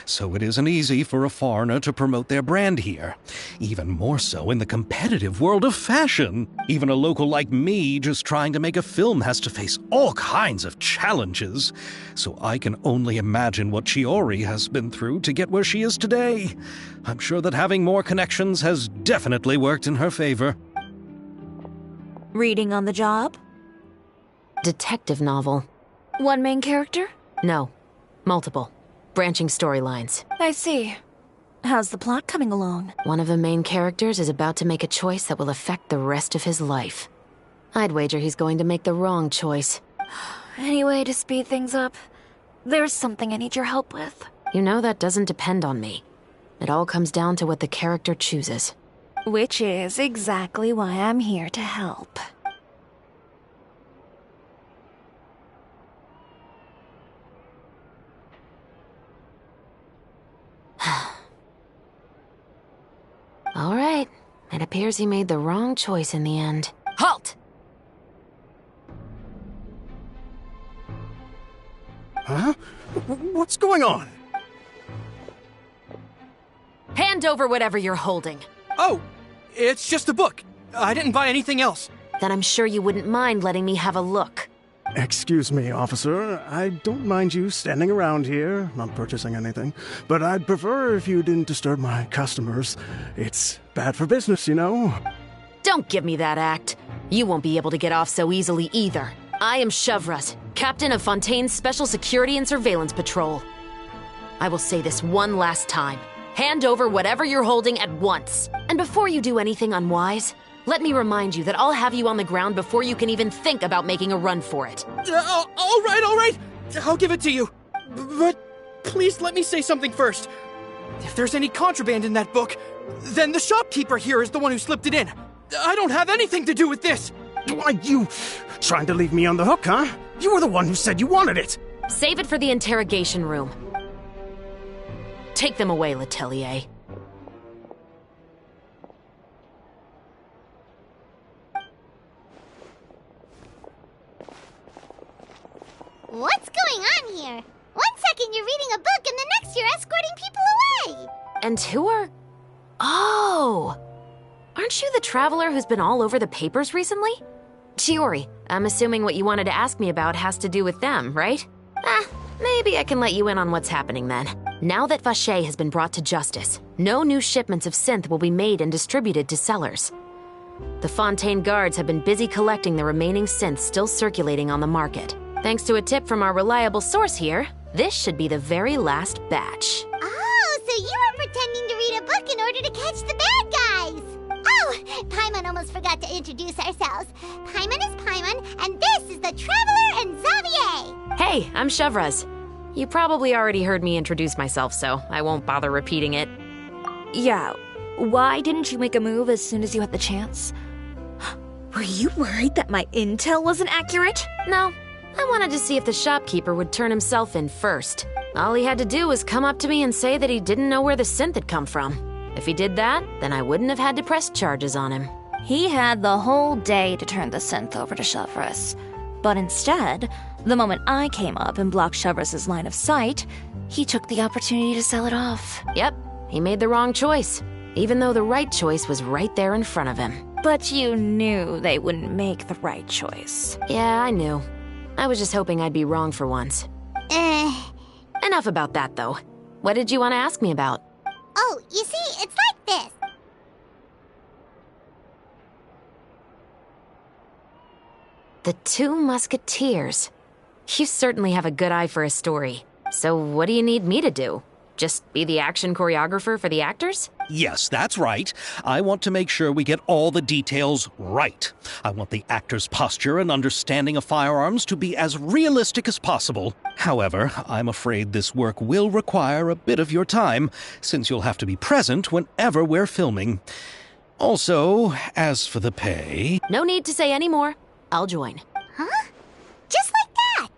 so it isn't easy for a foreigner to promote their brand here. Even more so in the competitive world of fashion. Even a local like me just trying to make a film has to face all kinds of challenges. So I can only imagine what Chiori has been through to get where she is today. I'm sure that having more connections has definitely worked in her favor. Reading on the job? Detective novel. One main character? No. Multiple. Branching storylines. I see. How's the plot coming along? One of the main characters is about to make a choice that will affect the rest of his life. I'd wager he's going to make the wrong choice. Any way to speed things up? There's something I need your help with. You know that doesn't depend on me. It all comes down to what the character chooses. Which is exactly why I'm here to help. All right. It appears he made the wrong choice in the end. Halt! Huh? What's going on? Hand over whatever you're holding. Oh, it's just a book. I didn't buy anything else. Then I'm sure you wouldn't mind letting me have a look. Excuse me, officer. I don't mind you standing around here, not purchasing anything, but I'd prefer if you didn't disturb my customers. It's bad for business, you know? Don't give me that act. You won't be able to get off so easily either. I am Chevras, captain of Fontaine's Special Security and Surveillance Patrol. I will say this one last time. Hand over whatever you're holding at once. And before you do anything unwise, let me remind you that I'll have you on the ground before you can even think about making a run for it. All right. I'll give it to you. But please let me say something first. If there's any contraband in that book, then the shopkeeper here is the one who slipped it in. I don't have anything to do with this. Why, you trying to leave me on the hook, huh? You were the one who said you wanted it. Save it for the interrogation room. Take them away, Letelier. What's going on here? 1 second you're reading a book and the next you're escorting people away! And who are... Oh! Aren't you the traveler who's been all over the papers recently? Chiori, I'm assuming what you wanted to ask me about has to do with them, right? Maybe I can let you in on what's happening then. Now that Vacher has been brought to justice, no new shipments of synth will be made and distributed to sellers. The Fontaine guards have been busy collecting the remaining synths still circulating on the market. Thanks to a tip from our reliable source here, this should be the very last batch. Oh, so you were pretending to read a book in order to catch the bad guys! Oh, Paimon almost forgot to introduce ourselves. Paimon is Paimon, and this is the Traveler and Xavier! Hey, I'm Chevras. You probably already heard me introduce myself, so I won't bother repeating it. Yeah, why didn't you make a move as soon as you had the chance? Were you worried that my intel wasn't accurate? No. I wanted to see if the shopkeeper would turn himself in first. All he had to do was come up to me and say that he didn't know where the synth had come from. If he did that, then I wouldn't have had to press charges on him. He had the whole day to turn the synth over to Chevras. But instead, the moment I came up and blocked Chevras' line of sight, he took the opportunity to sell it off. Yep, he made the wrong choice, even though the right choice was right there in front of him. But you knew they wouldn't make the right choice. Yeah, I knew. I was just hoping I'd be wrong for once. Enough about that, though. What did you want to ask me about? Oh, you see, it's like this. The Two Musketeers. You certainly have a good eye for a story. So what do you need me to do? Just be the action choreographer for the actors? Yes, that's right. I want to make sure we get all the details right. I want the actor's posture and understanding of firearms to be as realistic as possible. However, I'm afraid this work will require a bit of your time, since you'll have to be present whenever we're filming. Also, as for the pay... No need to say any more. I'll join. Huh? Just like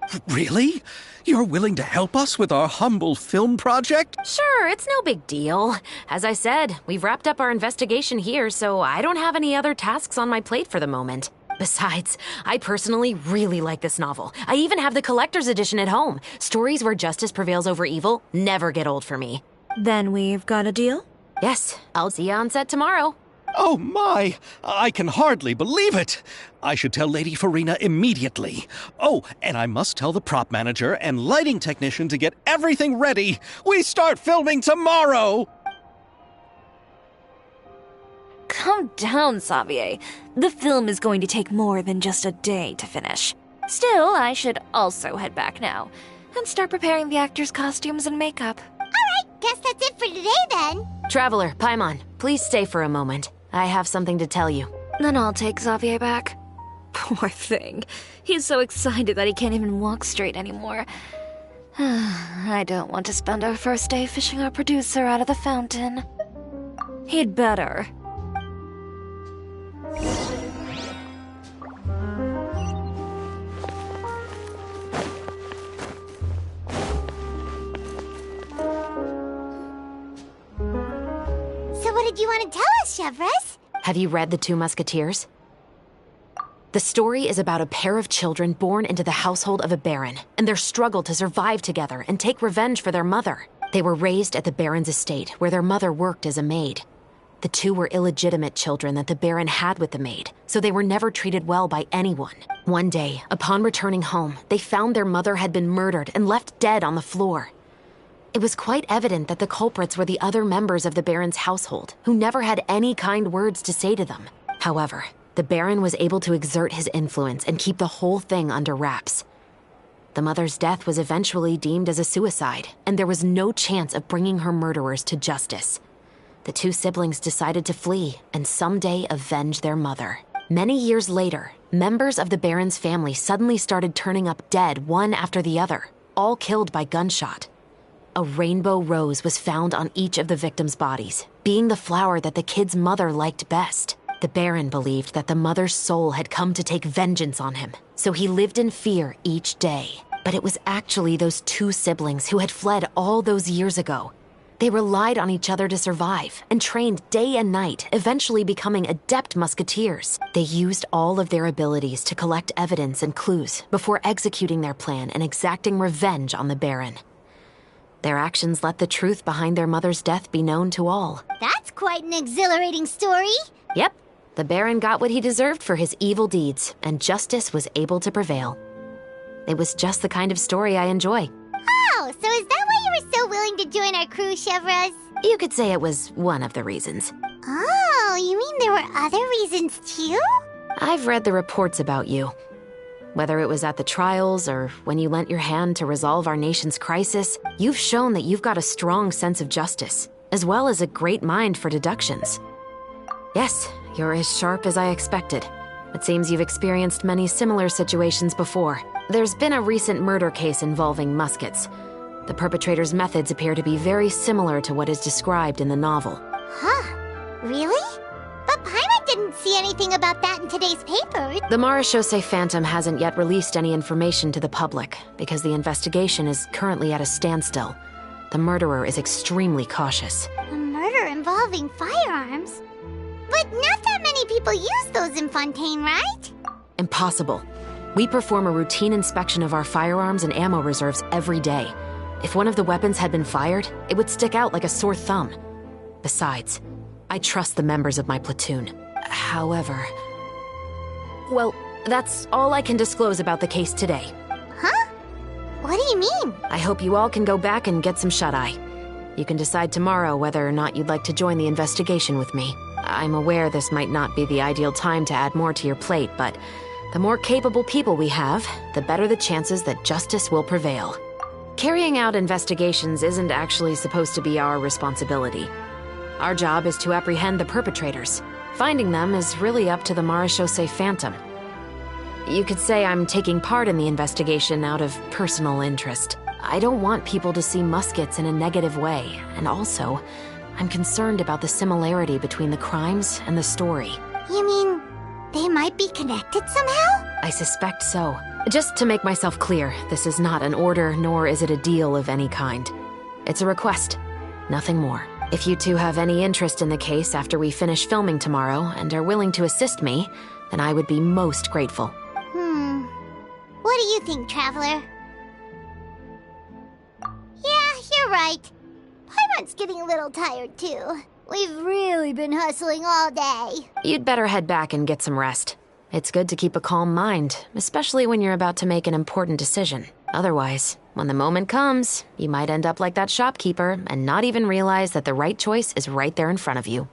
that? Really? You're willing to help us with our humble film project? Sure, it's no big deal. As I said, we've wrapped up our investigation here, so I don't have any other tasks on my plate for the moment. Besides, I personally really like this novel. I even have the collector's edition at home. Stories where justice prevails over evil never get old for me. Then we've got a deal? Yes, I'll see you on set tomorrow. Oh my! I can hardly believe it! I should tell Lady Farina immediately. Oh, and I must tell the prop manager and lighting technician to get everything ready. We start filming tomorrow! Calm down, Xavier. The film is going to take more than just a day to finish. Still, I should also head back now and start preparing the actors' costumes and makeup. Alright, guess that's it for today then. Traveler, Paimon, please stay for a moment. I have something to tell you. Then I'll take Xavier back. Poor thing. He's so excited that he can't even walk straight anymore. I don't want to spend our first day fishing our producer out of the fountain. He'd better. So what did you want to tell us, Chevres? Have you read The Two Musketeers? The story is about a pair of children born into the household of a baron and their struggle to survive together and take revenge for their mother. They were raised at the baron's estate, where their mother worked as a maid. The two were illegitimate children that the baron had with the maid, so they were never treated well by anyone. One day, upon returning home, they found their mother had been murdered and left dead on the floor. It was quite evident that the culprits were the other members of the baron's household, who never had any kind words to say to them. However, the baron was able to exert his influence and keep the whole thing under wraps. The mother's death was eventually deemed as a suicide, and there was no chance of bringing her murderers to justice. The two siblings decided to flee and someday avenge their mother. Many years later, members of the baron's family suddenly started turning up dead one after the other, all killed by gunshot. A rainbow rose was found on each of the victims' bodies, being the flower that the kid's mother liked best. The baron believed that the mother's soul had come to take vengeance on him, so he lived in fear each day. But it was actually those two siblings who had fled all those years ago. They relied on each other to survive and trained day and night, eventually becoming adept musketeers. They used all of their abilities to collect evidence and clues before executing their plan and exacting revenge on the baron. Their actions let the truth behind their mother's death be known to all. That's quite an exhilarating story. Yep, the baron got what he deserved for his evil deeds, and justice was able to prevail. It was just the kind of story I enjoy. Oh, so is that why you were so willing to join our crew, Chevres? You could say it was one of the reasons. Oh, you mean there were other reasons too? I've read the reports about you. Whether it was at the trials or when you lent your hand to resolve our nation's crisis, you've shown that you've got a strong sense of justice, as well as a great mind for deductions. Yes, you're as sharp as I expected. It seems you've experienced many similar situations before. There's been a recent murder case involving muskets. The perpetrator's methods appear to be very similar to what is described in the novel. Huh? Really? But Paimon didn't see anything about that in today's paper. The Marechaussee Phantom hasn't yet released any information to the public because the investigation is currently at a standstill. The murderer is extremely cautious. A murder involving firearms? But not that many people use those in Fontaine, right? Impossible. We perform a routine inspection of our firearms and ammo reserves every day. If one of the weapons had been fired, it would stick out like a sore thumb. Besides, I trust the members of my platoon. However... Well, that's all I can disclose about the case today. Huh? What do you mean? I hope you all can go back and get some shut-eye. You can decide tomorrow whether or not you'd like to join the investigation with me. I'm aware this might not be the ideal time to add more to your plate, but the more capable people we have, the better the chances that justice will prevail. Carrying out investigations isn't actually supposed to be our responsibility. Our job is to apprehend the perpetrators. Finding them is really up to the Marechaussee Phantom. You could say I'm taking part in the investigation out of personal interest. I don't want people to see muskets in a negative way, and also, I'm concerned about the similarity between the crimes and the story. You mean they might be connected somehow? I suspect so. Just to make myself clear, this is not an order, nor is it a deal of any kind. It's a request, nothing more. If you two have any interest in the case after we finish filming tomorrow and are willing to assist me, then I would be most grateful. What do you think, Traveler? Yeah, you're right. Paimon's getting a little tired, too. We've really been hustling all day. You'd better head back and get some rest. It's good to keep a calm mind, especially when you're about to make an important decision. Otherwise, when the moment comes, you might end up like that shopkeeper and not even realize that the right choice is right there in front of you.